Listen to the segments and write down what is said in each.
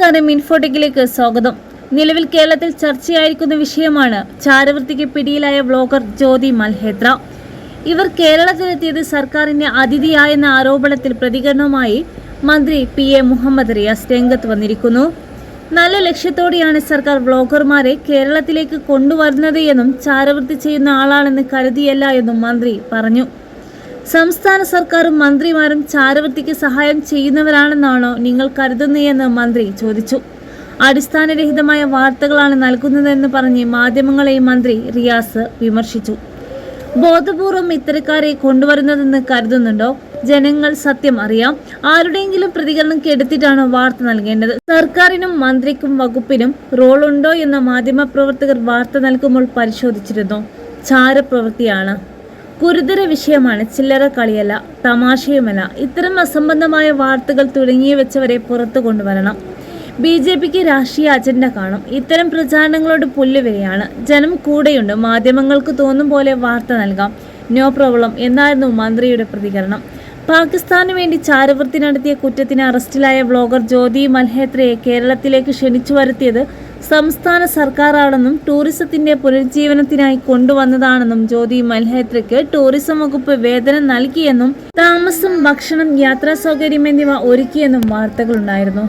നമസ്കാരം, ഇൻഫോടെക്കിലേക്ക് സ്വാഗതം. നിലവിൽ കേരളത്തിൽ ചർച്ചയായിരിക്കുന്ന വിഷയമാണ് ചാരവൃത്തിക്ക് പിടിയിലായ വ്ലോഗർ ജ്യോതി മൽഹോത്ര. ഇവർ കേരളത്തിലെത്തിയത് സർക്കാരിന്റെ അതിഥിയായെന്ന ആരോപണത്തിൽ പ്രതികരണവുമായി മന്ത്രി PA മുഹമ്മദ് റിയാസ് രംഗത്ത് വന്നിരിക്കുന്നു. നല്ല ലക്ഷ്യത്തോടെയാണ് സർക്കാർ വ്ലോഗർമാരെ കേരളത്തിലേക്ക് കൊണ്ടുവരുന്നത് എന്നും ചാരവൃത്തി ചെയ്യുന്ന ആളാണെന്ന് കരുതിയല്ല എന്നും മന്ത്രി പറഞ്ഞു. സംസ്ഥാന സർക്കാരും മന്ത്രിമാരും ചാരവൃത്തിക്ക് സഹായം ചെയ്യുന്നവരാണെന്നാണോ നിങ്ങൾ കരുതുന്നതെന്ന് മന്ത്രി ചോദിച്ചു. അടിസ്ഥാനരഹിതമായ വാർത്തകളാണ് നൽകുന്നതെന്ന് പറഞ്ഞ് മാധ്യമങ്ങളെയും മന്ത്രി റിയാസ് വിമർശിച്ചു. ബോധപൂർവം ഇത്തരക്കാരെ കൊണ്ടുവരുന്നതെന്ന് കരുതുന്നുണ്ടോ? ജനങ്ങൾ സത്യം അറിയാം. ആരുടെയെങ്കിലും പ്രതികരണം കെടുത്തിട്ടാണോ വാർത്ത നൽകേണ്ടത്? സർക്കാരിനും മന്ത്രിക്കും വകുപ്പിനും റോളുണ്ടോ എന്ന മാധ്യമപ്രവർത്തകർ വാർത്ത നൽകുമ്പോൾ പരിശോധിച്ചിരുന്നു. ചാരപ്രവൃത്തിയാണ്, ഗുരുതര വിഷയമാണ്, ചില്ലറ കളിയല്ല, തമാശയുമല്ല. ഇത്തരം അസംബന്ധമായ വാർത്തകൾ തുടങ്ങി വെച്ചവരെ പുറത്തു കൊണ്ടുവരണം. BJPക്ക് രാഷ്ട്രീയ അജണ്ട കാണും. ഇത്തരം പ്രചാരണങ്ങളോട് പുല്ലുവരെയാണ്. ജനം കൂടെയുണ്ട്. മാധ്യമങ്ങൾക്ക് തോന്നും പോലെ വാർത്ത നൽകാം, നോ പ്രോബ്ലം എന്നായിരുന്നു മന്ത്രിയുടെ പ്രതികരണം. പാകിസ്ഥാനു വേണ്ടി ചാരവൃത്തി നടത്തിയ കുറ്റത്തിന് അറസ്റ്റിലായ വ്ലോഗർ ജ്യോതി മൽഹോത്രയെ കേരളത്തിലേക്ക് ക്ഷണിച്ചു വരുത്തിയത് സംസ്ഥാന സർക്കാരാണെന്നും ടൂറിസത്തിന്റെ പുനരുജ്ജീവനത്തിനായി കൊണ്ടുവന്നതാണെന്നും ജ്യോതി മൽഹോത്രയ്ക്ക് ടൂറിസം വകുപ്പ് വേതനം നൽകിയെന്നും താമസം, ഭക്ഷണം, യാത്രാ സൗകര്യം എന്നിവ ഒരുക്കിയെന്നും വാർത്തകളുണ്ടായിരുന്നു.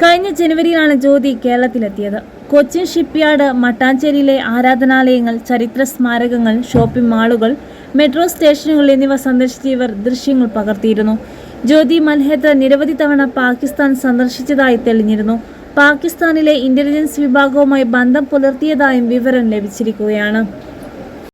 കഴിഞ്ഞ ജനുവരിയിലാണ് ജ്യോതി കേരളത്തിലെത്തിയത്. കൊച്ചിൻ ഷിപ്പ്യാർഡ്, മട്ടാഞ്ചേരിയിലെ ആരാധനാലയങ്ങൾ, ചരിത്ര സ്മാരകങ്ങൾ, ഷോപ്പിംഗ് മാളുകൾ, മെട്രോ സ്റ്റേഷനുകൾ എന്നിവ സന്ദർശിച്ച് ഇവർ ദൃശ്യങ്ങൾ പകർത്തിയിരുന്നു. ജ്യോതി മൽഹോത്ര നിരവധി തവണ പാകിസ്ഥാൻ സന്ദർശിച്ചതായി തെളിഞ്ഞിരുന്നു. പാകിസ്ഥാനിലെ ഇന്റലിജൻസ് വിഭാഗവുമായി ബന്ധം പുലർത്തിയതായും വിവരം ലഭിച്ചിരിക്കുകയാണ്.